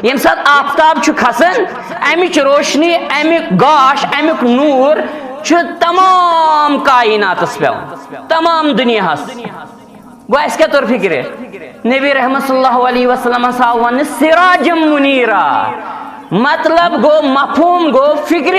M سات آفتاب کھسان امچ روشنی امیک گاش امیک نور تمام کائناتس پہ تمام دنیا گو اس کیا طور فکر نبی رحمت صلی اللہ علیہ وسلم ون سراجم منیرا مطلب گو مفہوم گو فکر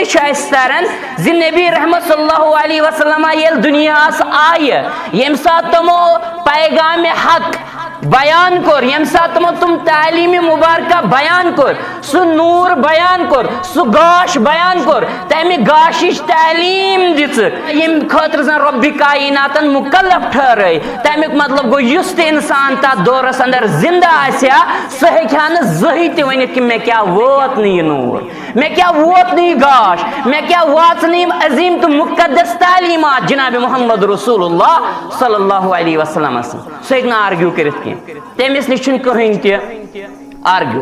تران زی نبی رحمت صلی اللہ علیہ وسلم یل دنیا آئے یم سات تمو پیغام حق بیان کور یم سات تم تعلیم مبارکہ بیان کور سو نور بیان کور سو گاش بیان کور تمہ گاشش تعلیم دس یم خاطر زن رب کائناتن مکلف ٹھہرے تمیک مطلب گو یس تہ انسان تات دورس اندر زندہ آسیا سہ ہیکہ نہ زہی تہ ونت کہ مے کیا ووت نہ یہ نور مے کیا ووت نہ یہ گاش مے کیا وات نہ یم عظیم تو مقدس تعلیمات جناب محمد رسول اللہ صلی اللہ علیہ وسلم سہ ہیکہ نہ آرگیو کرت کی تمس نش کہین تہ آرگیو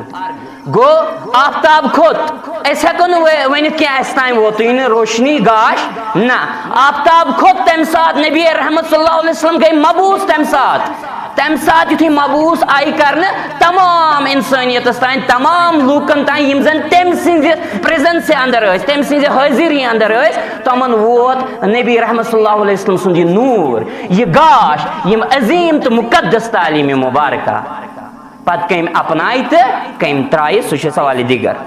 گو آفتاب کھوت اس ہیکو ونت کہ اس تام ووت روشنی گاش نہ آفتاب کھوت تم سات نبی رحمت صلی اللہ علیہ وسلم گئی مبعوث تم سات یتھی مبعوث آئی کرنے تمام انسانیتس تین تمام لوکن تین یم زن تم سند پریزنس اندر اس تم سند حاضری اندر اس تمن ووت نبی رحمت صلی اللہ علیہ وسلم سند یہ نور یہ گاش یم عظیم تو مقدس تعلیم مبارکہ پت کم اپنائی تو کم ترائی سہ سوال دیگر